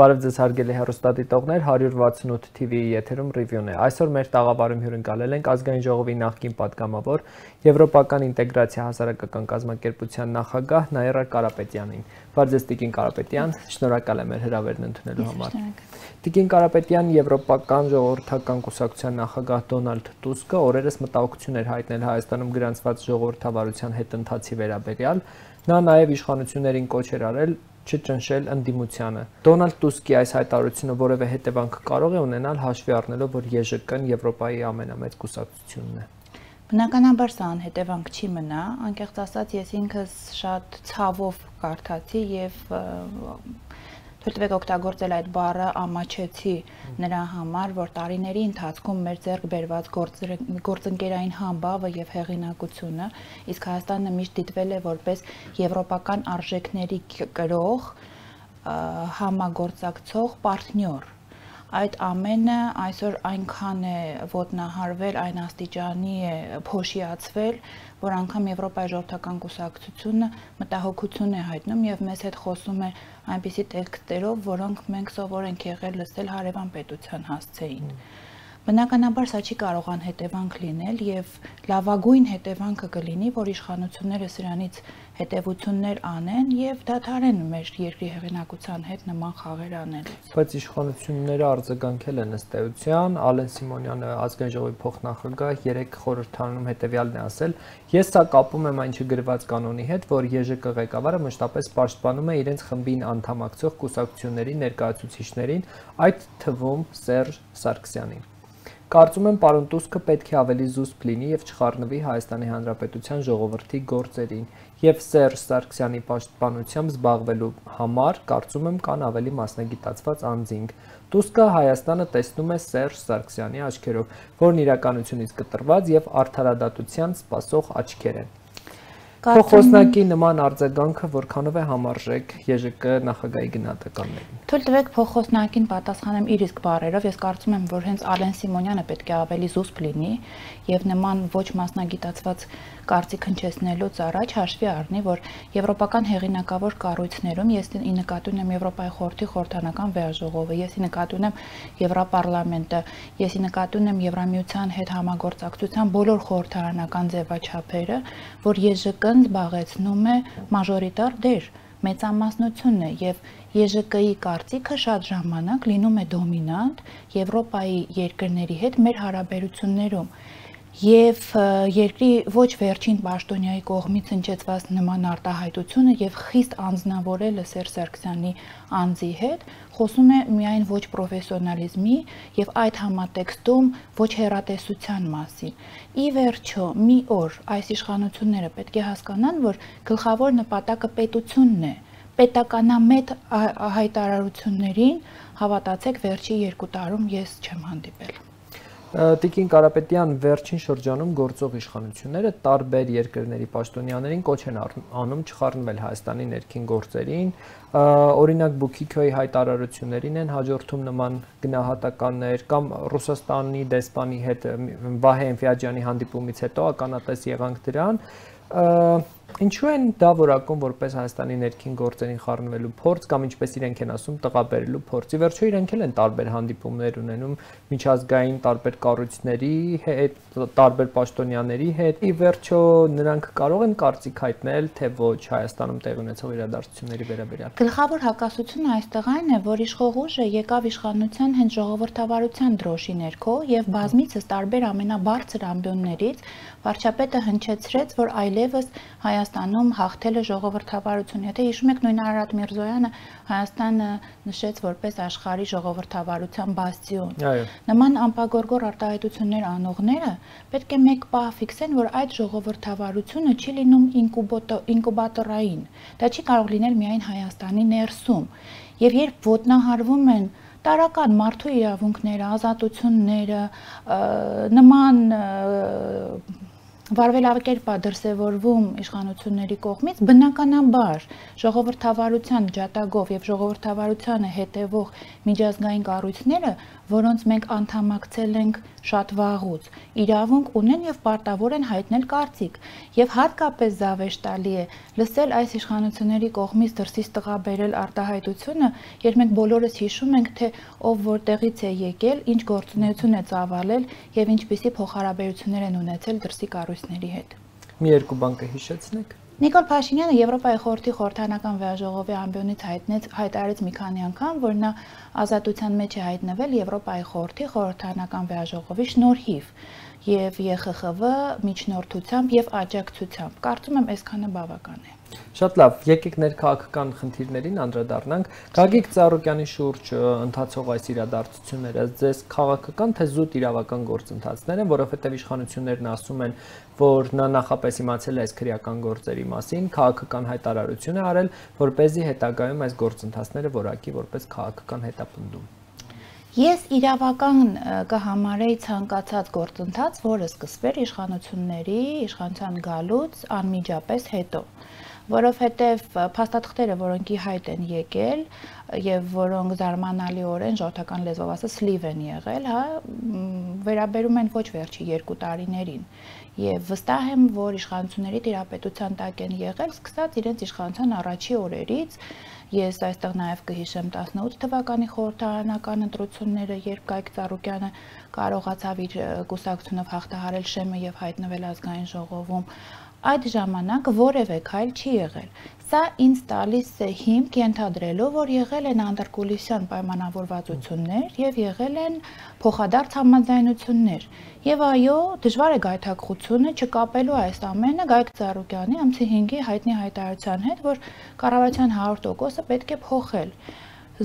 Բարև ձեզ հարգելի հեռուստադիտողներ, 168 TV-ի եթերում ռիվյուն է։ Այսօր մեր տաղավարում հյուրընկալել ենք Ազգային ժողովի նախկին պատգամավոր, Եվրոպական ինտեգրացիա հասարակական կազմակերպության նախագահ Նաիրա Կարապետյանին։ Բարև ձեզ Տիկին Կարապետյան, շնորհակալ եմ մեր հրավերն ընդունելու համար։ Տիկին Կարապետյան, Եվրոպական ժողովրդական կուսակցության նախագահ Դոնալդ Տուսկը օրերս մտահոգություն էր հայտնել Հայաստանում գրանցված ժողովրդավարության հետընթացի վերաբերյալ։ Նա նաև իշխանություններին կոչ էր արել չճնշել ընդդիմությանը։ Դոնալդ Տուսկի այս հայտարարությունը որևէ հետևանք կարող է ունենալ հաշվի առնելով, որ ԵԺԿ-ն Եվրոպայի ամենամեծ կուսակցությունն է։ Բնականաբար սա անհետևանք չի մնա, անկեղծ ասած ես ինքս շատ ցավով կարդացի եւ թույլ տվեք օգտագործել այդ բառը ամաչեցի նրա համար, որ տարիների ընթացքում մեր ձեռք բերված գործընկերային համբավը եւ հեղինակությունը, իսկ Հայաստանը միշտ դիտվել է որպես եվրոպական արժեքների կրող, համագործակցող պարտնյոր։ Այդ ամենը այսօր այնքան է ոտնահարվել, այն աստիճանի է փոշիացվել, որ անգամ Եվրոպայի ժողովրդական կուսակցությունը մտահոգություն է հայտնում եւ մեզ հետ խոսում է այնպիսի տեքստերով, որոնք մենք սովոր ենք եղել լսել հարևան պետության հասցեին։ Բնականաբար սա չի կարող անհետևանք լինել եւ լավագույն հետևանքը կլինի, որ իշխանությունները սրանից հետևություններ անեն եւ դադարեն մեր երկրի հեղինակության հետ նման խաղեր անելուց։ Բայց իշխանությունները արձագանքել են ըստ էության, Ալեն Սիմոնյանը Ազգային ժողովի փոխնախագահ 3 խորհրդարանում հետեւյալն է ասել. Ես սա կապում եմ այն չգրված կանոնի հետ, որ ԵԺԿ ղեկավարը մշտապես պաշտպանում է իրենց խմբին անդամակցող կուսակցությունների ներկայացուցիչներին, այդ թվում Սերժ Սարգսյանին։ Կարծում եմ պարոն Տուսկը պետք է ավելի զուսպ լինի եւ չխառնվի Հայաստանի Հանրապետության ժողովրդի գործերին եւ Սերժ Սարգսյանի պաշտպանությամբ զբաղվելու համար կարծում եմ կան ավելի մասնագիտացված անձինք։ Տուսկը Հայաստանը տեսնում է Սերժ Սարգսյանի աչքերով, որն իրականությունից կտրված եւ արդարադատության սպասող աչքեր են։ Փոխոսնակի նման արձագանքը որքանով է համարժեք ԵԺԿ նախագահի գնահատականներին։ Թույլ տվեք փոխոսնակին պատասխանեմ իր իսկ բառերով, ես կարծում եմ, որ հենց Ալեն Սիմոնյանը պետք է ավելի զուսպ լինի եւ նման ոչ մասնագիտացված կարծիք հնչեցնելուց առաջ հաշվի առնի, որ եվրոպական հեղինակավոր կառույցներում ես ի նկատի ունեմ Եվրոպայի խորհրդի խորհրդանական վեաժողովը, ես ի նկատի ունեմ Եվրոպարլամենտը, ես ի նկատի ունեմ Եվրամիության հետ համագործակցության բոլոր խորհրդարանական ձևաչափերը, որ ԵԺԿ-ն զբաղեցնում է մաժորիտար դեր, մեծամասնություն է եւ ԵԺԿ-ի կարծիքը շատ ժամանակ լինում է դոմինանտ Եվրոպայի երկրների հետ մեր հարաբերություններում։ Եվ երկրի ոչ վերջին պաշտոնյայի կողմից հնչեցված նման արտահայտությունը եւ խիստ անձնավորելը Սերժ Սարգսյանի անձի հետ խոսում է միայն ոչ պրոֆեսիոնալիզմի եւ այդ համատեքստում ոչ հեռատեսության մասին։ Ի վերջո, մի օր այս իշխանությունները պետք է հասկանան, որ գլխավոր նպատակը պետությունն է։ Պետականամետ հայտարարություններին հավատացեք վերջի 2 տարում ես չեմ հանդիպել։ Տիկին Կարապետյան, վերջին շրջանում գործող իշխանությունները տարբեր երկրների պաշտոնյաներին կոչ են անում չխառնվել Հայաստանի ներքին գործերին, օրինակ Բուքիքոյի հայտարարություններին են հաջորդում նման գնահատականներ կամ Ռուսաստանի դեսպանի հետ Վահե Էնֆիաջյանի հանդիպումից հետո ականատես եղանք դրան։ Ինչու են դա որակում որպես Հայաստանի ներքին գործերին խառնվելու փորձ կամ ինչպես իրենք են ասում տղաբերելու փորձ։ Ի վերջո իրենք էլ են տարբեր հանդիպումներ ունենում միջազգային տարբեր կառույցների հետ, տարբեր պաշտոնյաների հետ։ Ի վերջո նրանք կարող են կարծիք հայտնել, թե ոչ Հայաստանում տեղի ունեցող իրադարձությունների վերաբերյալ։ Գլխավոր հակասությունը այստեղ այն է, որ իշխող ուժը եկավ իշխանության հենց ժողովրդավարության դրոշի ներքո եւ բազմիցս տարբեր ամենաբարձր ամբիոններից վարչապետը հնչեցրեց, որ այլևս Հայաստանում հաղթել է ժողովրդավարություն։ Եթե հիշում եք, նույն Արարատ Միրզոյանը Հայաստանը նշեց որպես աշխարհի ժողովրդավարության բաստիոն։ Նման անպագորգոր արտահայտություններ անողները պետք է մեկ պահ ֆիքսեն, որ այդ ժողովրդավարությունը չի լինում ինկուբատորային։ Դա չի կարող լինել միայն Հայաստանի ներսում։ Եվ երբ ոտնահարվում են տարական մարդու իրավունքները, ազատությունները, նման վարվելակերպ է դրսևորվում իշխանությունների կողմից, բնականաբար ժողովրդավարության ջատագով եւ ժողովրդավարությանը հետևող միջազգային կառույցները, որոնց մենք անդամակցել ենք շատ վաղուց, իրավունք ունեն եւ պարտավոր են հայտնել կարծիք, եւ հատկապես զավեշտալի է լսել այս իշխանությունների կողմից դրսից տղաբերել արտահայտությունը, երբ մենք բոլորս հիշում ենք, թե ով որտեղից է եկել, ինչ գործունեություն է ծավալել եւ ինչպիսի փոխհարաբերություններ են ունեցել դրսի կառույցների հետ։ Մի երկու բան կհիշեցնեք։ Նիկոլ Փաշինյանը Եվրոպայի խորհրդի խորհրդանական վեաժողովի ամբիոնից հայտարարեց մի քանի անգամ, որ նա ազատության մեջ է հայտնվել Եվրոպայի խորհրդի խորհրդանական վեաժողովի շնորհիվ եւ ԵԽԽՎ միջնորդությամբ եւ աջակցությամբ։ Կարծում եմ, այսքանը բավական է։ Շատ լավ, եկեք ներքաղաքական խնդիրներին անդրադառնանք։ Գագիկ Ծառուկյանի շուրջ ընթացող այս իրադարձությունները ձեզ քաղաքական թե զուտ իրավական գործընթացներ են, որովհետև իշխանություններն ասում են, որ նա նախապես իմացել է այս քրեական գործերի մասին, քաղաքական հայտարարություն է արել, որպեսզի հետագայում այս գործընթացները որակի որպես քաղաքական հետապնդում։ Ես իրավական կհամարեի ցանկացած գործընթաց, որը սկսվեր իշխանության գալուց անմիջապես հետո, որովհետև փաստաթղթերը, որոնք ի հայտ են եկել եւ որոնք զարմանալիորեն ժողովրդական լեզվով ասած սլիվ են եղել, հա, վերաբերում են ոչ վերջի 2 տարիներին։ Եվ վստահ եմ, որ իշխանությունների տիրապետության տակ են եղել, սկսած իրենց իշխանության առաջի օրերից։ Ես այստեղ նաև կհիշեմ 18 թվականի խորհրդարանական ընտրությունները, երբ Գագիկ Ծառուկյանը կարողացավ իր կուսակցությունով հաղթահարել Շեմը եւ հայտնվել ազգային ժողովում։ Այդ ժամանակ որևէ քայլ չի եղել։ Սա ինձ տալիս է հիմք ենթադրելով, որ եղել են անդրկուլիսյան պայմանավորվածություններ եւ եղել են փոխադարձ համաձայնություններ։ Եվ այո, դժվար է գայթակղությունը չկապելու այս ամենը Գագիկ Ծառուկյանի ամսի 5-ի հայտնի հայտարարության հետ, որ կառավարության 100%-ը պետք է փոխել։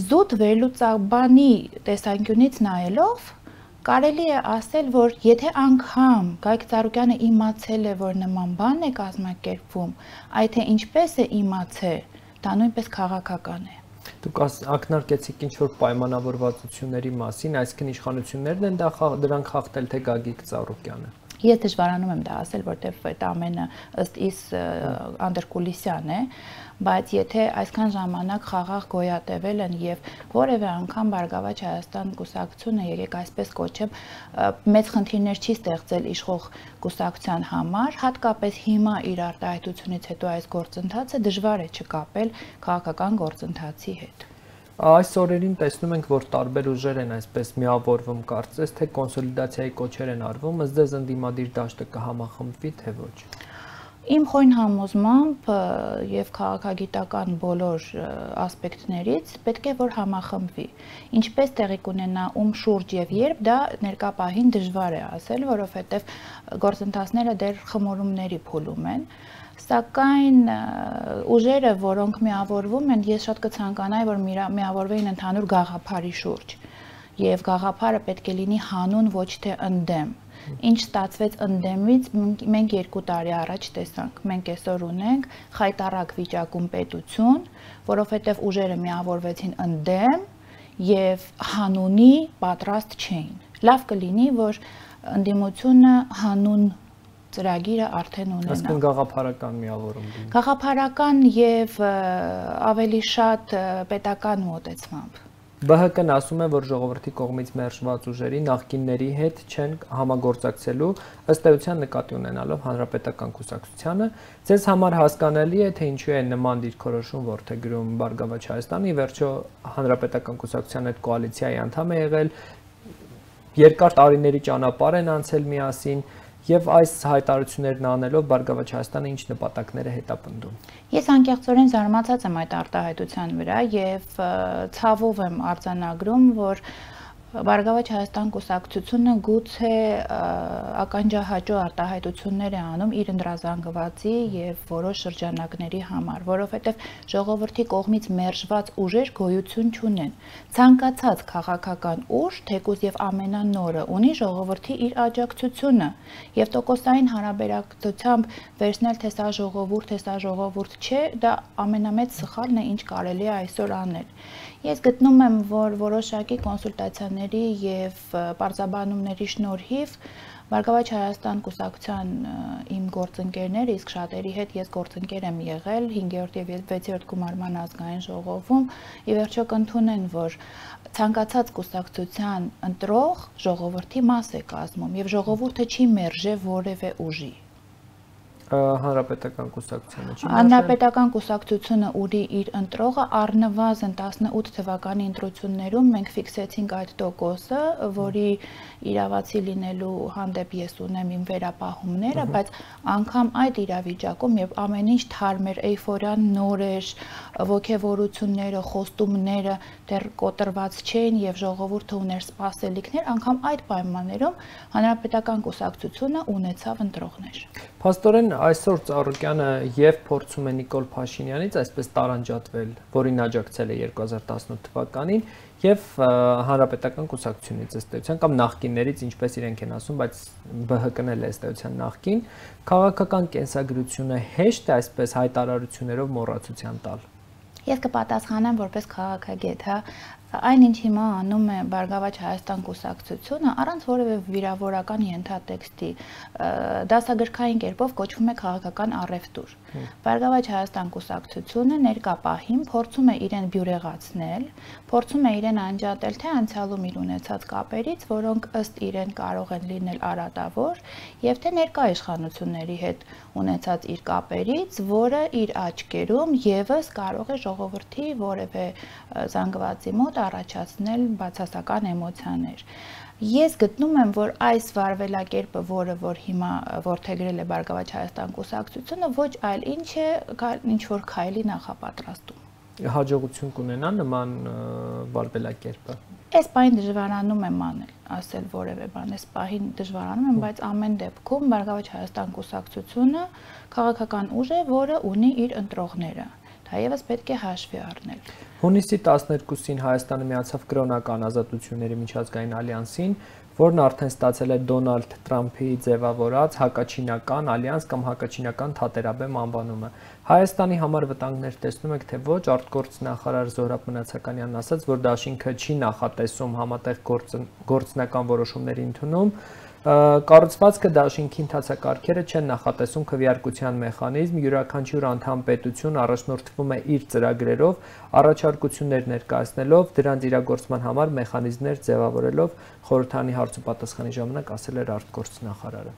Զուտ վերլուծաբանի տեսանկյունից նայելով կարելի է ասել, որ եթե անգամ Գագիկ Ծառուկյանը իմացել է, որ նման բան է կազմակերպվում, այդ թե ինչպես է իմացել, դա նույնպես քաղաքական է։ Դուք ակնարկեցիք ինչ-որ պայմանավորվածությունների մասին, այսինքն իշխանություններն են դրանք խախտել, թե Գագիկ Ծառուկյանը։ Ես դժվարանում եմ դա ասել, որտեղ այդ ամենը ըստ իս անդրկուլիսյան է, բայց եթե այսքան ժամանակ խաղաղ գոյատևել են եւ որևէ անգամ Բարգավաճ Հայաստան կուսակցությունը, եկեք այսպես կոչեմ, մեծ խնդիրներ չի ստեղծել իշխող կուսակցության համար, հատկապես հիմա իր արտահայտությունից հետո այս գործընթացը դժվար է չկապել քաղաքական գործընթացի հետ։ Այս օրերին տեսնում ենք, որ տարբեր ուժեր են այսպես միավորվում, կարծես թե կոնսոլիդացիայի կոչեր են արվում, ըստ ձեզ ընդդիմադիր դաշտը կհամախմբվի, թե ոչ։ Իմ խորին համոզմամբ եւ քաղաքագիտական բոլոր ասպեկտներից պետք է որ համախմբվի։ Ինչպես տեղի կունենա ում շուրջ եւ երբ, դա ներկա պահին դժվար է ասել, որովհետեւ գործընթացները դեռ խմորումների փուլում են։ Սակայն ուժերը, որոնք միավորվում են, ես շատ կցանկանայի, որ միավորվեին ընդհանուր գաղափարի շուրջ։ Եվ գաղափարը պետք է լինի հանուն, ոչ թե ընդդեմ։ Ինչ ստացվեց ընդդեմից, մենք 2 տարի առաջ տեսանք։ Մենք այսօր ունենք խայտառակ վիճակում պետություն, որովհետև ուժերը միավորվեցին ընդդեմ եւ հանունի պատրաստ չէին։ Լավ կլինի, որ ընդդիմությունը հանուն ծրագիրը արդեն ունենա։ Այսինքն գաղափարական միավորում։ Գաղափարական եւ ավելի շատ պետական մոտեցմամբ։ ԲՀԿ-ն ասում է, որ ժողովրդի կողմից մերժված ուժերի նախկինների հետ չեն համագործակցելու, ըստ էության նկատի ունենալով հանրապետական կուսակցությանը, ձեզ համար հասկանալի է, թե ինչու է նման դիրքորոշում որդեգրում Բարգավաճ Հայաստանի, վերջո հանրապետական կուսակցության հետ կոալիցիայի անդամ է եղել, երկար տարիների ճանապարհ են անցել միասին, եւ այս հայտարարություններն անելով Բարգավաճ Հայաստանը ինչ նպատակներ է հետապնդում։ Ես անկեղծորեն զարմացած եմ այդ արտահայտության վրա եւ ցավով եմ արձանագրում, որ Բարգավաճ Հայաստան կուսակցությունը գուցե ականջահաճո արտահայտություններ է անում իր ընդրազանգվածի եւ որոշ շրջանակների համար, որովհետեւ ժողովրդի կողմից մերժված ուժեր գոյություն չունեն։ Ցանկացած քաղաքական ուժ, թեկուզ եւ ամենանորը, ունի ժողովրդի իր աջակցությունը եւ տոկոսային հարաբերակցությամբ վերցնել թե սա ժողովուրդ չէ, դա ամենամեծ սխալն է, ինչ կարելի է այսօր անել։ Ես գտնում եմ, որ որոշակի կոնսուլտացիաների եւ պարզաբանումների շնորհիվ Բարգավաճ Հայաստան կուսակցության իմ գործընկերները, իսկ շատերի հետ ես գործընկեր եմ եղել 5-րդ եւ 6-րդ գումարման ազգային ժողովում, ի վերջո կընդունեն, որ ցանկացած կուսակցության ընտրող ժողովրդի մաս է կազմում եւ ժողովուրդը չի մերժե որևէ ուժի։ Հանրապետական կուսակցությունը չի մերժել։ Հանրապետական կուսակցությունը ունի իր ընտրողը առնվազն 18 թվականի ընտրություններում մենք ֆիքսեցինք այդ տոկոսը, որի իրավացի լինելու հանդեպ ես ունեմ իմ վերապահումները, բայց անգամ այդ իրավիճակում եւ ամեն ինչ թարմ էր, էյֆորիան նոր էր, ոգևորությունները, խոստումները դեռ կոտրված չէին եւ ժողովուրդը ուներ սպասելիքներ, անգամ այդ պայմաններում հանրապետական կուսակցությունը ունեցավ ընտրողներ։ Փաստորեն այսօր Ծառուկյանը եւ փորձում է Նիկոլ Փաշինյանից այսպես տարանջատվել, որին աջակցել է 2018 թվականին եւ հանրապետական կուսակցությունից ըստ էության կամ նախկիններից, ինչպես իրենք են ասում, բայց ԲՀԿ-ն էլ է ըստ էության նախկին, քաղաքական կենսագրությունը հեշտ է այսպես հայտարարություններով մոռացության տալ։ Ես կպատասխանեմ որպես քաղաքագետ, հա, այն ինչ հիմա անում է Բարգավաճ Հայաստան կուսակցությունը առանց որևէ վիրավորական ենթատեքստի, դասագրքային կերպով կոչվում է քաղաքական առևտուր։ Բարգավաճ Հայաստան կուսակցությունը ներկա պահին փորձում է իրեն բյուրեղացնել, փորձում է իրեն անջատել թե անցյալում իր ունեցած կապերից, որոնք ըստ իրեն կարող են լինել արատավոր, եւ թե ներկա իշխանությունների հետ ունեցած իր կապերից, որը իր աչքերում եւս կարող է ժողովրդի որևէ զանգվածի մոտ առաջացնել բացասական էմոցիաներ։ Ես գտնում եմ, որ այս վարվելակերպը, որը որ հիմա որդեգրել է Բարգավաճ Հայաստան կուսակցությունը, ոչ այլ ինչ է, ինչ որ քայլի նախապատրաստում։ Հաջողություն կունենա նման վարվելակերպը։ Այս պահին դժվարանում եմ ասել որևէ բան, այս պահին դժվարանում եմ, բայց ամեն դեպքում Բարգավաճ Հայաստան կուսակցությունը քաղաքական ուժ է, որը ունի իր ընտրողները։ Դա եւս պետք է հաշվի առնել։ Հունիսի 12-ին Հայաստանը միացավ կրոնական ազատությունների միջազգային ալյանսին, որն արդեն ստացել է Դոնալդ Թրամփի ձևավորած հակաչինական ալյանս կամ հակաչինական թատերաբեմ անվանումը։ Հայաստանի համար վտանգներ տեսնում եք, թե ոչ, արտգործնախարար Զոհրաբ Մնացականյանն ասաց, որ դաշինքը չի նախատեսում համատեղ գործնական որոշումների ընդունում, կառուցվածքը դաշինքի ընթացակարգերը չեն նախատեսում քվեարկության մեխանիզմ, յուրաքանչյուր անդամ պետություն առաջնորդվում է իր ծրագրերով, առաջարկություններ ներկայացնելով, դրանց իրագործման համար մեխանիզմներ ձևավորելով, խորհրդարանի հարց ու պատասխանի ժամանակ ասել էր արտգործնախարարը։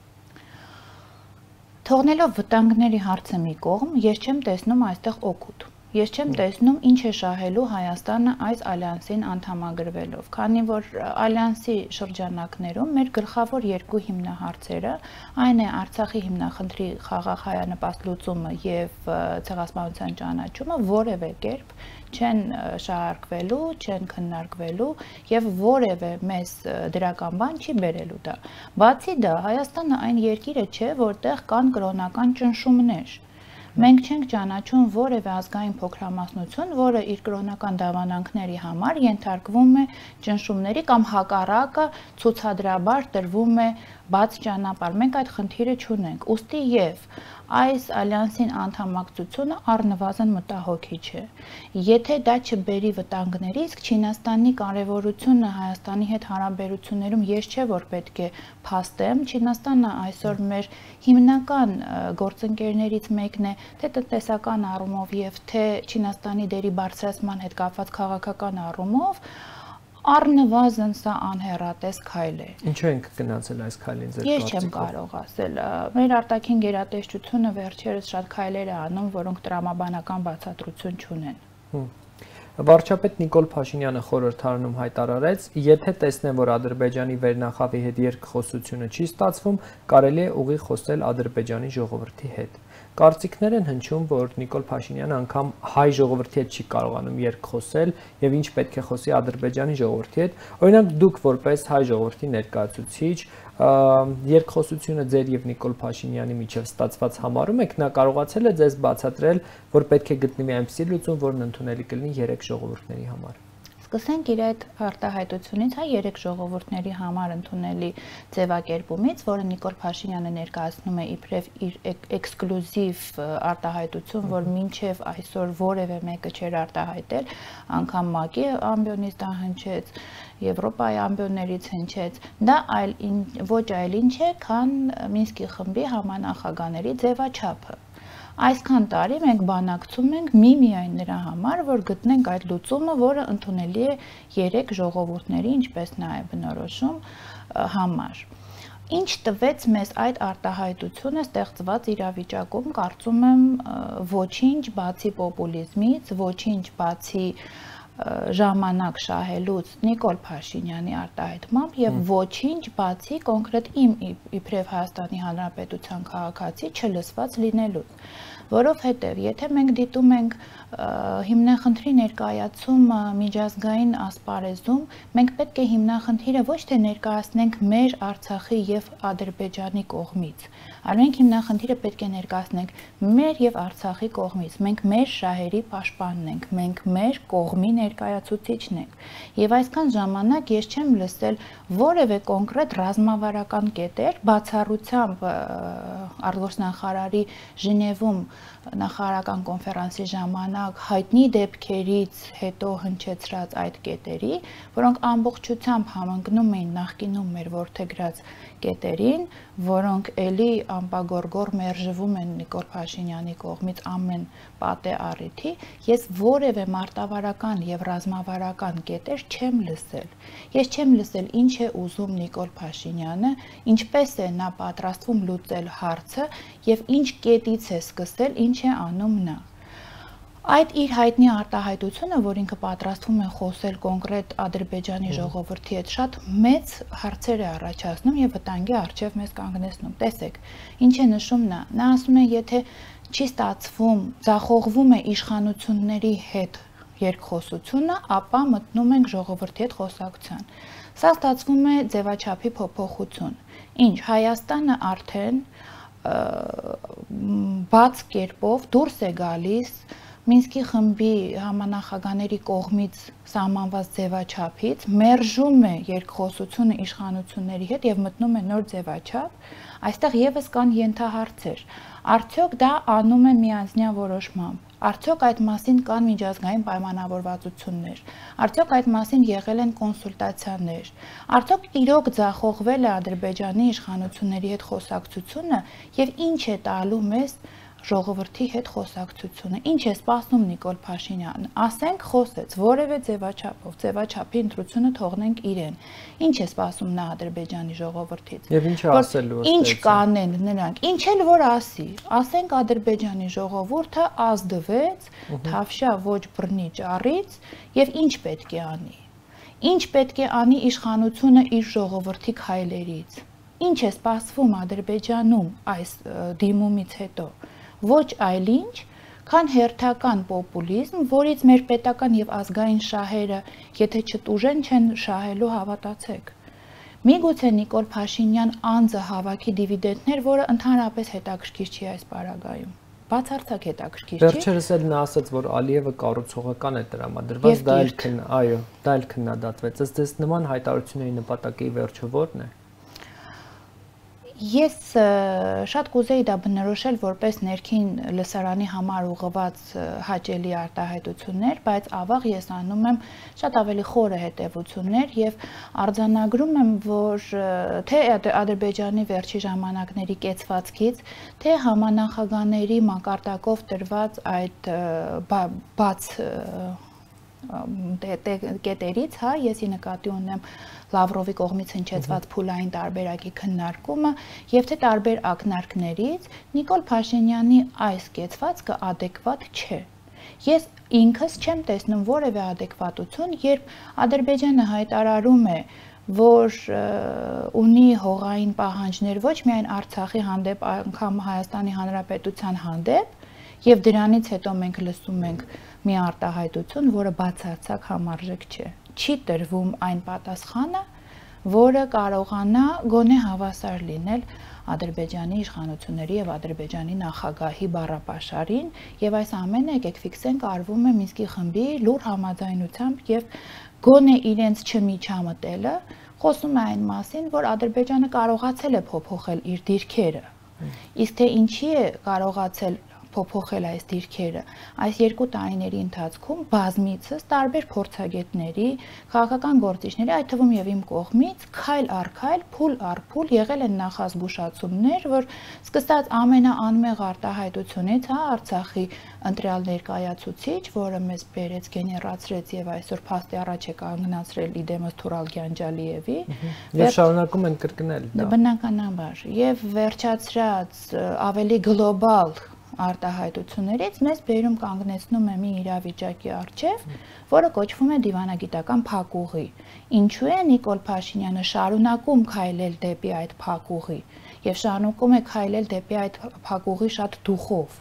Թողնելով վտանգների հարցը մի կողմ, ես չեմ տեսնում այստեղ օգուտ։ Ես չեմ տեսնում ինչ է շահելու Հայաստանը այս ալյանսին անդամագրվելով, քանի որ ալյանսի շրջանակներում մեր գլխավոր երկու հիմնահարցերը, այն է Արցախի հիմնախնդրի խաղաղ հայանպաստ լուծումը եւ ցեղասպանության ճանաչումը որևէ կերպ չեն շահարկվելու, չեն քննարկվելու եւ որևէ մեծ դրական բան չի բերելու դա։ Բացի դա, Հայաստանը այն երկիրը չէ, որտեղ կան կրոնական ճնշումներ։ Մենք չենք ճանաչում որևէ ազգային փոքրամասնություն, որը իր կրոնական դավանանքների համար ենթարկվում է ճնշումների կամ հակառակը ցուցադրաբար տրվում է բաց ճանապարհ։ Մենք այդ խնդիրը չունենք։ Ուստի եւ այս ալյանսին անդամակցությունը առնվազն մտահոգիչ է։ Եթե դա չբերի վտանգների, իսկ Չինաստանի կարևորությունը Հայաստանի հետ հարաբերություններում ես չէ որ պետք է փաստեմ, Չինաստանը այսօր մեր հիմնական գործընկերներից մեկն է, թե տնտեսական առումով եւ թե Չինաստանի դերի բարձրացման հետ կապված քաղաքական առումով, առնվազն սա անհեռատես քայլ է։ Ինչու ենք գնացել այս քայլին ձեր կարծիքով։ Ես չեմ կարող ասել։ Մեր արտաքին գերատեսչությունը վերջերս շատ քայլեր է անում, որոնք տրամաբանական բացատրություն չունեն։ Վարչապետ Նիկոլ Փաշինյանը խորհրդարանում հայտարարեց, եթե տեսնեն, որ Ադրբեջանի վերնախավի հետ երկխոսությունը չի ստացվում, կարելի է ուղիղ խոսել Ադրբեջանի ժողովրդի հետ։ Կարծիքներ են հնչում, որ Նիկոլ Փաշինյանը անգամ հայ ժողովրդի հետ չի կարողանում երկխոսել եւ ինչ պետք է խոսի Ադրբեջանի ժողովրդի հետ։ Օրինակ դուք որպես հայ ժողովրդի ներկայացուցիչ երկխոսությունը ձեր եւ Նիկոլ Փաշինյանի միջև ստացված համարում եք, նա կարողացել է ձեզ բացատրել, որ պետք է գտնվի այնպիսի լուծում, որն ընդունելի կլինի երեք ժողովուրդների համար։ Սկսենք իր այդ արտահայտությունից, հա, 3 ժողովուրդների համար ընդունելի ձևակերպումից, որը Նիկոլ Փաշինյանը ներկայացնում է իբրև իր էքսկլյուզիվ արտահայտություն, որ մինչև այսօր որևէ մեկը չէր արտահայտել, անգամ ՄԱԿ-ի ամբիոնից դա հնչեց, Եվրոպայի ամբիոններից հնչեց, դա ոչ այլ ինչ է, քան Մինսկի խմբի համանախագահների ձևաչափը։ Այսքան տարի մենք բանակցում ենք միայն նրա համար, որ գտնենք այդ լուծումը, որը ընդունելի է 3 ժողովուրդների, ինչպես նաև բնորոշում համար։ Ինչ տվեց մեզ այդ արտահայտությունը ստեղծված իրավիճակում, կարծում եմ ոչինչ բացի պոպուլիզմից, ոչինչ բացի ժամանակ շահելուց Նիկոլ Փաշինյանի արտահայտմամբ եւ ոչինչ բացի կոնկրետ իմ իբրև Հայաստանի Հանրապետության քաղաքացի չլսված լինելուց, որովհետեւ եթե մենք դիտում ենք հիմնախնդրի ներկայացումը միջազգային ասպարեզում, մենք պետք է հիմնախնդիրը ոչ թե ներկայացնենք մեր Արցախի եւ Ադրբեջանի կողմից, այլ մենք հիմնախնդիրը պետք է ներկայացնենք մեր եւ Արցախի կողմից, մենք մեր շահերի պաշտպանն ենք, մենք մեր կողմի ներկայացուցիչն ենք, եւ այսքան ժամանակ ես չեմ լսել որևէ կոնկրետ ռազմավարական կետեր, բացառությամբ արտգործնախարարի Ժնևում նախարարական կոնֆերանսի ժամանակ հայտնի դեպքերից հետո հնչեցրած այդ կետերի, որոնք ամբողջությամբ համընկնում էին նախկինում մեր որդեգրած կետերին, որոնք էլի ամպագորգոր մերժվում են Նիկոլ Փաշինյանի կողմից ամեն պատե առիթի, ես որևէ մարտավարական եւ ռազմավարական կետեր չեմ լսել։ Ես չեմ լսել ինչ է ուզում Նիկոլ Փաշինյանը, ինչպես է նա պատրաստվում լուծել հարցը եւ ինչ կետից է սկսել, ինչ է անում նա։ Այդ իր հայտնի արտահայտությունը, որ ինքը պատրաստվում է խոսել կոնկրետ Ադրբեջանի ժողովրդի հետ, շատ մեծ հարցեր է առաջացնում եւ վտանգի առջեւ մեզ կանգնեցնում։ Տեսեք, ինչ է նշում նա։ Նա ասում է, եթե չի ստացվում, ձախողվում է իշխանությունների հետ երկխոսությունը, ապա մտնում ենք ժողովրդի հետ խոսակցության։ Սա ստացվում է ձևաչափի փոփոխություն։ Ինչ Հայաստանը արդեն բաց կերպով դուրս է գալիս Մինսկի խմբի համանախագահների կողմից սահմանված ձևաչափից, մերժում է երկխոսությունը իշխանությունների հետ եւ մտնում է նոր ձևաչափ, այստեղ եւս կան ենթահարցեր։ Արդյոք դա անում է միանձնյա որոշմամբ։ Արդյոք այդ մասին կան միջազգային պայմանավորվածություններ։ Արդյոք այդ մասին եղել են կոնսուլտացիաներ։ Արդյոք իրոք ձախողվել է Ադրբեջանի իշխանությունների հետ խոսակցությունը եւ ինչ է տալու մեզ ժողովրդի հետ խոսակցությունը։ Ինչ է սպասում Նիկոլ Փաշինյանը։ Ասենք խոսեց որևէ ձևաչափով, ձևաչափի ընտրությունը թողնենք իրեն։ Ինչ է սպասում նա Ադրբեջանի ժողովրդից։ Եվ ինչ է ասելու ըստ Ինչ կանեն նրանք։ Ինչ էլ որ ասի։ Ասենք Ադրբեջանի ժողովուրդը ազդվեց Թավշյա ոչ բռնի ճառից եւ ինչ պետք է անի։ Ինչ պետք է անի իշխանությունը իր ժողովրդի քայլերից։ Ինչ է սպասվում Ադրբեջանում այս դիմումից հետո։ Ոչ այլ ինչ, քան հերթական պոպուլիզմ, որից մեր պետական եւ ազգային շահերը, եթե չտուժեն, չեն շահելու, հավատացեք։ Միգուցե Նիկոլ Փաշինյան անձը հավաքի դիվիդենտներ, որը ընդհանրապես հետաքրքիր չի այս պարագայում։ Բացարձակ հետաքրքիր չի։ Վերջերս էլ նա ասաց, որ Ալիևը կառուցողական է տրամադրված, դա էլ քննադատվեց։ Ըստ ձեզ նման հայտարարությունների նպատակի վերջը ո՞րն է։ Ես շատ կուզեի դա բնորոշել որպես ներքին լսարանի համար ուղղված հաճելի արտահայտություններ, բայց ավաղ ես անում եմ շատ ավելի խորը հետևություններ եւ արձանագրում եմ, որ թե Ադրբեջանի վերջի ժամանակների կեցվածքից, թե համանախագահների մակարդակով տրված այդ բաց կետերից, հա, եսի նկատի ունեմ Լավրովի կողմից հնչեցված փուլային տարբերակի քննարկումը եւ թե տարբեր ակնարկներից Նիկոլ Փաշինյանի այս կեցվածքը adekvat չէ։ Ես ինքս չեմ տեսնում որևէ adekvatություն, երբ Ադրբեջանը հայտարարում է, որ ունի հողային պահանջներ ոչ միայն Արցախի հանդեպ, անգամ Հայաստանի Հանրապետության հանդեպ եւ դրանից հետո մենք լսում ենք մի արտահայտություն, որը բացարձակ համարժեք չէ։ Չի տրվում այն պատասխանը, որը կարողանա գոնե հավասար լինել Ադրբեջանի իշխանությունների եւ Ադրբեջանի նախագահի բառապաշարին, եւ այս ամենը եկեք ֆիքսենք արվում է Մինսկի խմբի լուր համաձայնությամբ եւ գոնե իրենց չմիջամտելը խոսում է այն մասին, որ Ադրբեջանը կարողացել է փոփոխել իր դիրքերը։ Իսկ թե ինչի է կարողացել փոփոխել այս դիրքերը, այս 2 տարիների ընթացքում բազմիցս տարբեր փորձագետների, քաղաքական գործիչների, այդ թվում եւ իմ կողմից քայլ առ քայլ, փուլ առ փուլ եղել են նախազգուշացումներ, որ սկսած ամենաանմեղ արտահայտությունից, Արցախի ընտրյալ ներկայացուցիչ, որը մեզ բերեց, գեներացրեց եւ այսօր փաստի առաջ է կանգնացրել իդեմս Թուրալ Գյանջալիևի, եւ շարունակում են կրկնել դա։ Բնականաբար, եւ վերջացրած ավելի գլոբալ արտահայտություններից մեզ բերում կանգնեցնում է մի իրավիճակի առջև, որը կոչվում է դիվանագիտական փակուղի։ Ինչու է Նիկոլ Փաշինյանը շարունակում քայլել դեպի այդ փակուղի եւ շարունակում է քայլել դեպի այդ փակուղի շատ դուխով։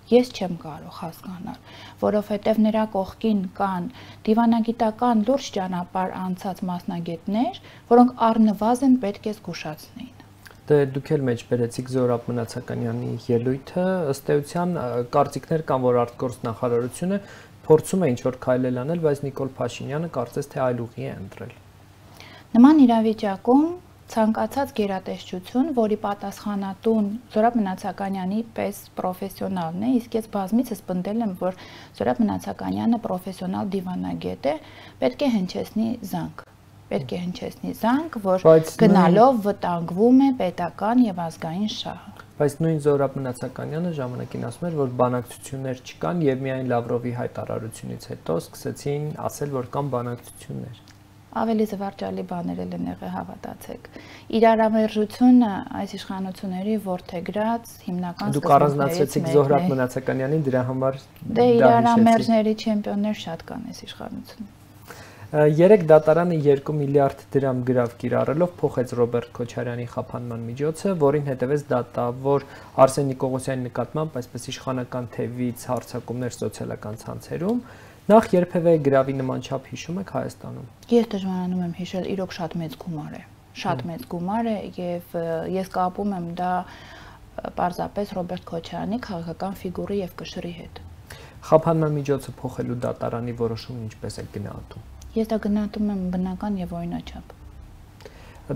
Ես չեմ կարող հասկանալ, որովհետև նրա կողքին կան դիվանագիտական լուրջ ճանապարհ անցած մասնագետներ, որոնք առնվազն պետք է զգուշացնեին։ Դե դուք էլ մեջ բերեցիք Զորաբ Մնացականյանի ելույթը, ըստ էության կարծիքներ կան, որ արտգործնախարարությունը փորձում է ինչ-որ քայլել անել, բայց Նիկոլ Փաշինյանը կարծես թե այլ ուղի է ընտրել։ Նման իրավիճակում ցանկացած գերատեսչություն, որի պատասխանատուն Զորաբ Մնացականյանի պես պրոֆեսիոնալն է, իսկ ես բազմիցս պնդել եմ, որ Զորաբ Մնացականյանը պրոֆեսիոնալ դիվանագետ է, պետք է հնչեցնի զանգ։ Պետք է հնչեցնի զանգ, որ գնալով վտանգվում է պետական եւ ազգային շահը։ Բայց նույն Զորաբ Մնացականյանը ժամանակին ասում էր, որ բանակցություններ չկան եւ միայն Լավրովի հայտարարությունից հետո սկսեցին ասել, որ կան բանակցություններ։ Ավելի զվարճալի բաներ են եղել, հավատացեք։ Իրարամերժությունը այս իշխանությունների որդեգրած հիմնական սկզբունքներից մեկն է։ Դուք առանձնացրեցիք Զորաբ Մնացականյանին, դրա համար դե իրարամերժների չեմպիոններ շատ կան այս իշխանությունում։ Երեք դատարանը 2 միլիարդ դրամ գրավ կիրառելով փոխեց Ռոբերտ Քոչարյանի խափանման միջոցը, որին հետևեց դատավոր Արսեն Նիկողոսյանի նկատմամբ այսպես իշխանական թևից հարձակումներ սոցիալական ցանցերում։ Նախ երբևէ գրավի նման չափ հիշում եք Հայաստանում։ Ես դժվարանում եմ հիշել, իրոք շատ մեծ գումար է։ Շատ մեծ գումար է եւ ես կապում եմ դա պարզապես Ռոբերտ Քոչարյանի քաղաքական ֆիգուրի եւ կշռի հետ։ Խափանման միջոցը փոխելու դատարանի որոշումն ինչպես է գնահատում։ Ես դա գնահատում եմ բնական եւ օրինաչափ։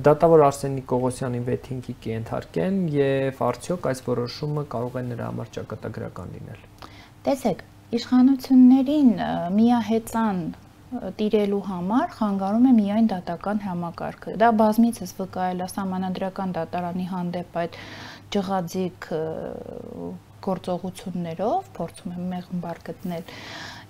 Դատավոր Արսեն Նիկողոսյանին վեթինգի կենթարկեն եւ արդյոք այս որոշումը կարող է նրա համար ճակատագրական լինել։ Տեսեք, իշխանություններին միահեծան տիրելու համար խանգարում է միայն դատական համակարգը։ Դա բազմիցս վկայել է Սահմանադրական դատարանի հանդեպ այդ ջղաձիկ գործողություններով, փորձում եմ մեղմ բառ գտնել,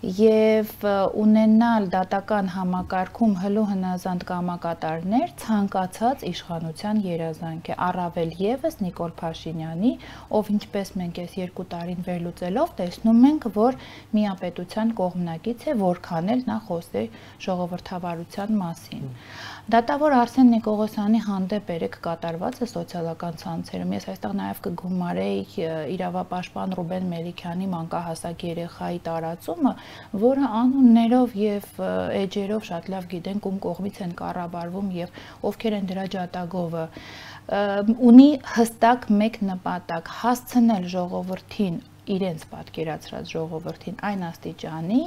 եւ ունենալ դատական համակարգում հլու հնազանդ կամակատարներ ցանկացած իշխանության երազանք է, առավել եւս Նիկոլ Փաշինյանի, ով ինչպես մենք այս 2 տարին վերլուծելով տեսնում ենք, որ միապետության կողմնակից է, որքան էլ նա խոսե ժողովրդավարության մասին։ Դատավոր Արսեն Նիկողոսյանի հանդեպ երեք կատարվածը սոցիալական ցանցերում, ես այստեղ նաեւ կգումարեի իրավապաշտպան Ռուբեն Մելիքյանի մանկահասակ երեխայի տարածումը, որը անուններով եւ էջերով շատ լավ գիտենք ում կողմից են կառավարվում եւ ովքեր են դրա ջատագովը, ունի հստակ մեկ նպատակ՝ հասցնել ժողովրդին իրենց պատկերացրած ժողովրդին այն աստիճանի,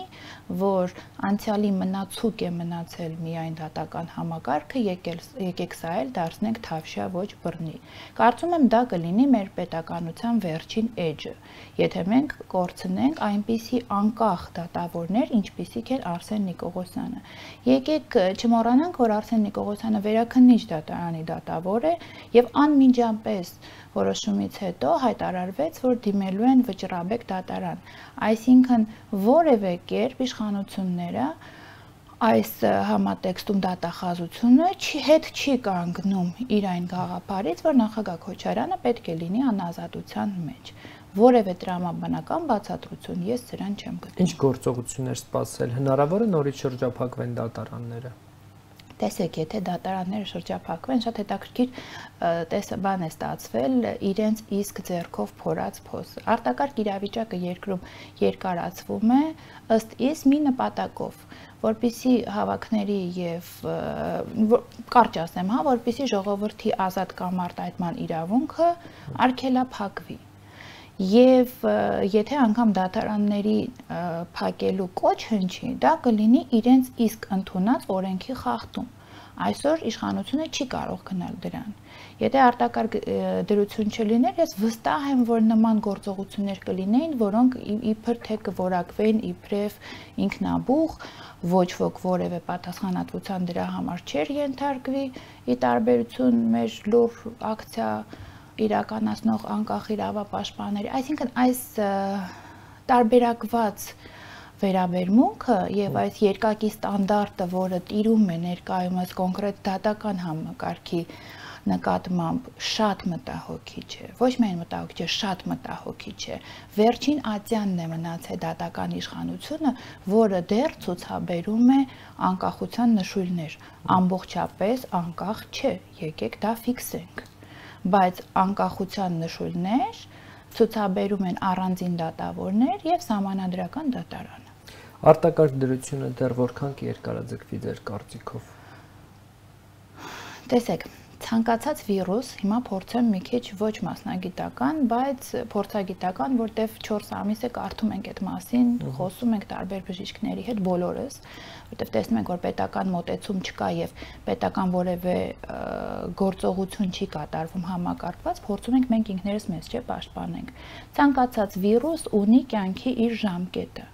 որ անցյալի մնացուկ է մնացել միայն դատական համակարգը, եկեք սա էլ դարձնենք թավշյա ոչ բռնի։ Կարծում եմ դա կլինի մեր պետականության վերջին էջը, եթե մենք կորցնենք այնպիսի անկախ դատավորներ, ինչպիսիք են Արսեն Նիկողոսյանը։ Եկեք չմոռանանք, որ Արսեն Նիկողոսյանը վերաքննիչ դատարանի դատավոր է եւ անմիջապես որոշումից հետո հայտարարվեց, որ դիմելու են վճռաբեկ դատարան։ Այսինքն որևէ կերպ իշխանությունները այս համատեքստում դատախազությունը հետ չի կանգնում իր այն գաղափարից, որ նախագահ Քոչարյանը պետք է լինի անազատության մեջ։ Որևէ տրամաբանական բացատրություն ես սրան չեմ գտնում։ Ինչ գործողություններ սպասել, հնարավոր է նորից շրջափակվեն դատարանները։ Տեսեք, եթե դատարանները շրջափակվեն, շատ հետաքրքիր բան է ստացվել իրենց իսկ ձեռքով փորած փոսը։ Արտակարգ իրավիճակը երկրում երկարացվում է ըստ իս մի նպատակով, որպիսի հավաքների եւ կարճ ասեմ, որպիսի ժողովրդի ազատ կամ արտահայտման իրավունքը արգելափակվի։ Եվ եթե անգամ դատարանների փակելու կոչ հնչի, դա կլինի իրենց իսկ ընդունած օրենքի խախտում։ Այսօր իշխանությունը չի կարող գնալ դրան։ Եթե արտակարգ դրություն չլիներ, ես վստահ եմ, որ նման գործողություններ կլինեին, որոնք իբր թե կորակվեին իբրև ինքնաբուխ, ոչ ոք որևէ պատասխանատվության դրա համար չէր ենթարկվի, ի տարբերություն մեր լուր ակցիա իրականացնող անկախ իրավապաշտպանների, այսինքն այս տարբերակված վերաբերմունքը եւ այս երկակի ստանդարտը, որը տիրում է ներկայումս կոնկրետ դատական համակարգի նկատմամբ շատ մտահոգիչ է, ոչ միայն մտահոգիչ է, շատ մտահոգիչ է։ Վերջին ատյանն է մնացել դատական իշխանությունը, որը դեռ ցուցաբերում է անկախության նշույլներ, ամբողջապես անկախ չէ, եկեք դա ֆիքսենք։ Բայց անկախության նշույլներ ցուցաբերում են առանձին դատավորներ եւ սահմանադրական դատարանը։ Արտակարգ դրությունը դեռ որքան կերկարաձգվի ձեր կարծիքով։ Տեսեք, ցանկացած վիրուս, հիմա փորձեմ մի քիչ ոչ մասնագիտական, բայց փորձագիտական, որտեվ 4 ամիս է կարդում ենք այդ մասին, խոսում ենք տարբեր բժիշկների հետ բոլորս, որտեվ տեսնում ենք, որ պետական մոտեցում չկա եւ պետական որևէ գործողություն չի կատարվում համակարգված, փորձում ենք մենք ինքներս մեզ պաշտպանենք։ Ցանկացած վիրուս ունի կյանքի իր ժամկետը։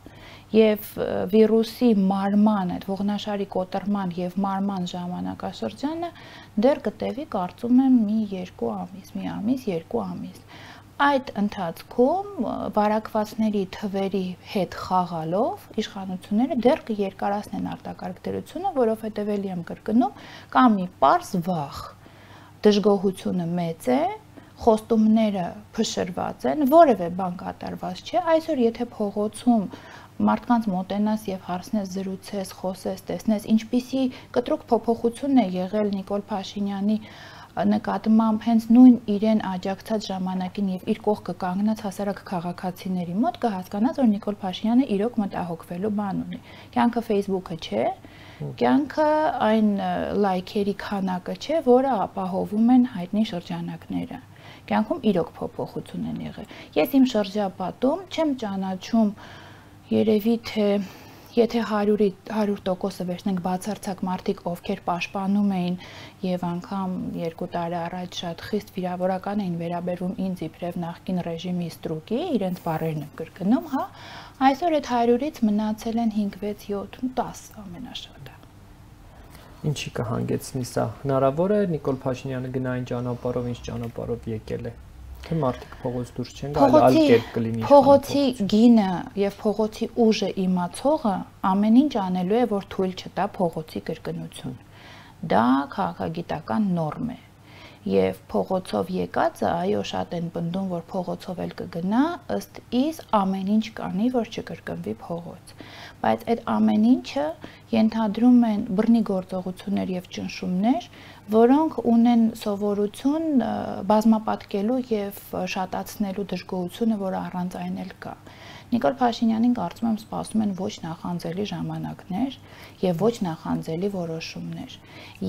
Եվ վիրուսի մարման, այդ ողնաշարի կոտրման եւ մարման ժամանակաշրջանը դեռ կտևի, կարծում եմ, մի 2 ամիս, մի ամիս, 2 ամիս։ Այդ ընթացքում վարակվածների թվերի հետ խաղալով իշխանությունները դեռ կերկարացնեն արտակարգ դրությունը, որովհետեւ ելի եմ կրկնում, կա մի պարզ վախ։ Դժգոհությունը մեծ է, խոստումները փշրված են, որևէ բան կատարված չէ։ Այսօր եթե փողոցում մարդկանց մոտենաս եւ հարցնես, զրուցես, խոսես, տեսնես, ինչպիսի կտրուկ փոփոխություն է եղել Նիկոլ Փաշինյանի նկատմամբ հենց նույն իրեն աջակցած ժամանակին եւ իր կողքը կանգնած հասարակ քաղաքացիների մոտ կհասկանաս, որ Նիկոլ Փաշինյանը իրոք մտահոգվելու բան ունի։ Կյանքը Facebook-ը չէ, կյանքը այն լայքերի քանակը չէ, որը ապահովում են հայտնի շրջանակները։ Կյանքում իրոք փոփոխություն են եղել։ Ես իմ շրջապատում չեմ ճանաչում երևի թե եթե 100% վերցնենք բացարձակ մարդիկ, ովքեր պաշտպանում էին եւ անգամ 2 տարի առաջ շատ խիստ վիրավորական էին վերաբերվում ինձ իբրև նախկին ռեժիմի ստրուկի, իրենց բառերն եմ կրկնում, հա, այսօր այդ 100-ից մնացել են 5, 6, 7, 10 ամենաշատը։ Ինչի կհանգեցնի սա։ Հնարավոր է Նիկոլ Փաշինյանը գնա այն ճանապարհով, ինչ ճանապարհով եկել է։ Թե մարդիկ փողոց դուրս չեն գալ, այլ կերպ կլինի։ Փողոցի գինը եւ փողոցի ուժը իմացողը ամեն ինչ անելու է, որ թույլ չտա փողոցի կրկնություն։ Դա քաղաքագիտական նորմ է։ Եվ փողոցով եկածը, այո, շատ են պնդում, որ փողոցով էլ կգնա, ըստ իս ամեն ինչ կանի, որ չկրկնվի փողոց։ Բայց այդ ամեն ինչը ենթադրում են բռնի գործողություններ եւ ճնշումներ, որոնք ունեն սովորություն բազմապատկելու եւ շատացնելու դժգոհությունը, որը առանց այն էլ կա։ Նիկոլ Փաշինյանին կարծում եմ սպասում են ոչ նախանձելի ժամանակներ եւ ոչ նախանձելի որոշումներ։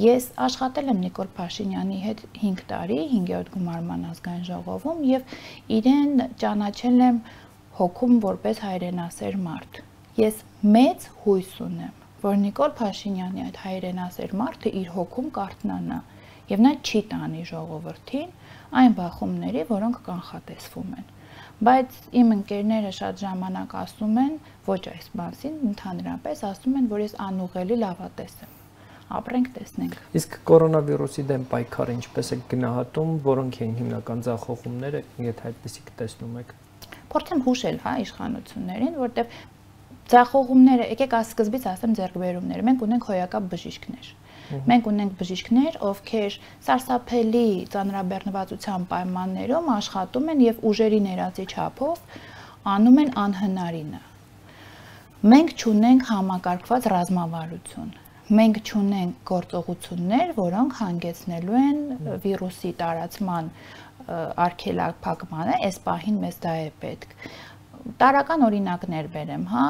Ես աշխատել եմ Նիկոլ Փաշինյանի հետ 5 տարի 5-րդ գումարման ազգային ժողովում եւ իրեն ճանաչել եմ հոգում որպես հայրենասեր մարդ։ Ես մեծ հույս ունեմ, որ Նիկոլ Փաշինյանի այդ հայրենասեր մարդը իր հոգում կարթնանա եւ նա չի տանի ժողովրդին այն բախումների, որոնք կանխատեսվում են։ Բայց իմ ընկերները շատ ժամանակ ասում են, ոչ այս մասին, ընդհանրապես ասում են, որ ես անուղելի լավատես եմ։ Ապրենք, տեսնենք։ Իսկ կորոնավիրուսի դեմ պայքարը ինչպես է գնահատում, որոնք էին հիմնական ձախողումները, եթե այդպեսիք տեսնում եք։ Փորձեմ հուշել, հա, իշխանություններին, որտեղ ձախողումները, եկեք սկզբից ասեմ ձեռքբերումները։ Մենք ունենք հոյակապ բժիշկներ։ Մենք ունենք բժիշկներ, ովքեր սարսափելի ծանրաբեռնվածության պայմաններում աշխատում են եւ ուժերի ներածի չափով անում են անհնարինը։ Մենք չունենք համակարգված ռազմավարություն։ Մենք չունենք գործողություններ, որոնք հանգեցնելու են վիրուսի տարածման արգելափակմանը, այս պահին մեզ դա է պետք։ Տարական օրինակներ բերեմ, հա,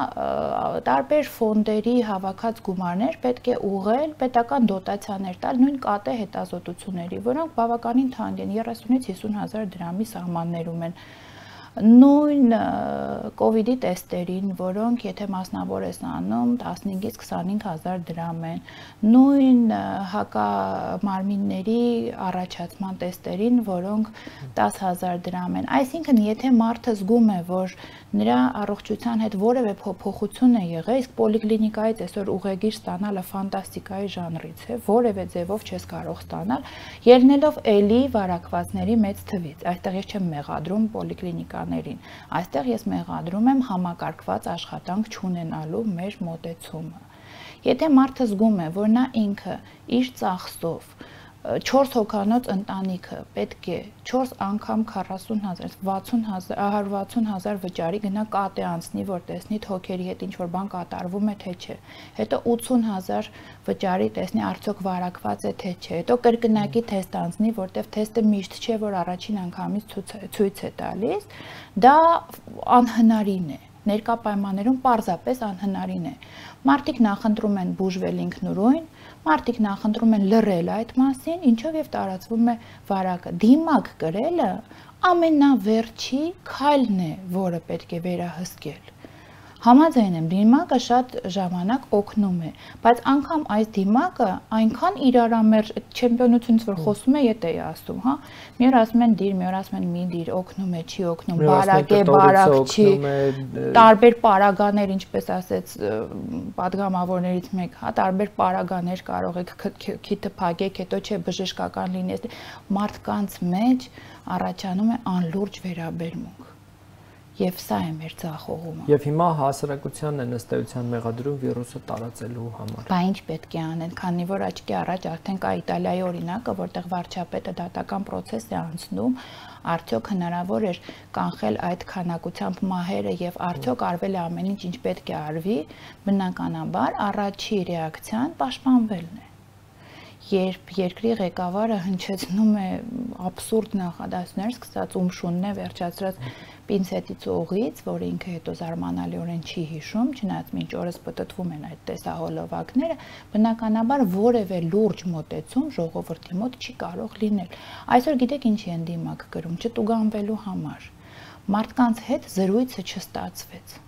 տարբեր ֆոնդերի հավաքած գումարներ պետք է ուղղել, պետական դոտացիաներ տալ նույն ԿԱՏ հետազոտությունների, որոնք բավականին թանկ են, 30-ից 50 հազար դրամի սահմաններում են։ Նույն COVID-ի տեստերին, որոնք եթե մասնավոր ես անում 15-ից 25000 դրամ են, նույն հակամարմինների առաջացման տեստերին, որոնք 10000 դրամ են։ Այսինքն, եթե մարդը զգում է, որ նրա առողջության հետ որևէ փոփոխություն է եղել, իսկ պոլիկլինիկայից այսօր ուղեգիր ստանալը ֆանտաստիկայի ժանրից է, որևէ ձևով չես կարող ստանալ, ելնելով էլի վարակվածների մեծ թվից։ Այստեղ ես չեմ մեղադրում պոլիկլինիկաներին, այստեղ ես մեղադրում եմ համակարգված աշխատանք չունենալու մեր մոտեցումը։ Եթե մարդը զգում է, որ նա ինքը իր ծախսով 4 հոգանոց ընտանիքը պետք է 4 անգամ 40000, 160000 վճարի գնա կատե անցնի, որ տեսնի հոգերի հետ ինչ որ բան կատարվում է թե չէ։ Հետո 80000 վճարի տեսնի արդյոք վարակված է թե չէ։ Հետո կրկնակի թեստ անցնի, որտեվ թեստը միշտ չէ, որ առաջին անգամից ցույց է տալիս, դա անհնարին է։ Ներկա պայմաններում պարզապես անհնարին է։ Մարդիկ նախընտրում են բուժվել ինքնուրույն, մարդիկ նախընտրում են լռել այդ մասին, ինչով եւ տարածվում է վարակը։ Դիմակ կրելը ամենավերջի քայլն է, որը պետք է վերահսկել։ Համաձայն եմ, դիմակը շատ ժամանակ օգնում է, բայց անգամ այս դիմակը այնքան իրարամերժ չեմպիոնությունից որ խոսում է, եթե է ասում, հա, մի օր ասում են դիր, մի օր ասում են մի դիր, օգնում է, չի օգնում, բարակ է, բարակ չի, տարբեր պարագաներ, ինչպես ասեց պատգամավորներից մեկ, հա, տարբեր պարագաներ կարող եք քիթը փակեք, հետո չէ բժշկական լինի, մարդկանց մեջ առաջանում է անլուրջ վերաբերմունք։ Եվ սա է մեր ձախողումը։ Եվ հիմա հասարակությանն է ըստեյության մեղադրում վիրուսը տարածելու համար։ Բա ինչ պետք է անեն, քանի որ աչքի առաջ արդեն կա Իտալիայի օրինակը, որտեղ վարչապետը դատական process է անցնում, արդյոք հնարավոր էր կանխել այդ քանակությամբ մահերը եւ արդյոք արվել է ամեն ինչ պետք է արվի, բնականաբար առաջի ռեակցիան պաշտպանվելն է։ Երբ երկրի ղեկավարը հնչեցնում է абսուրդ նախադասներ, սկսած ումշունն է վերջացրած պինցետից օղից, որը ինքը հետո զարմանալիորեն չի հիշում, չնայած մինչ օրս պտտվում են այդ տեսահոլովակները, բնականաբար որևէ լուրջ մոտեցում ժողովրդի մոտ չի կարող լինել։ Այսօր գիտեք ինչի են դիմակ գրում, չտուգանվելու համար։ Մարդկանց հետ զրույցը չստացվեց,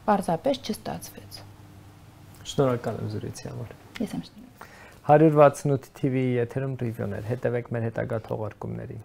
պարզապես չստացվեց։ Շնորհակալ եմ զրույցի համար։ Ես եմ շնորհակալ։ 168 TV եթերում ռիվյուներ, հետևեք մեր հետագա թողարկումներին։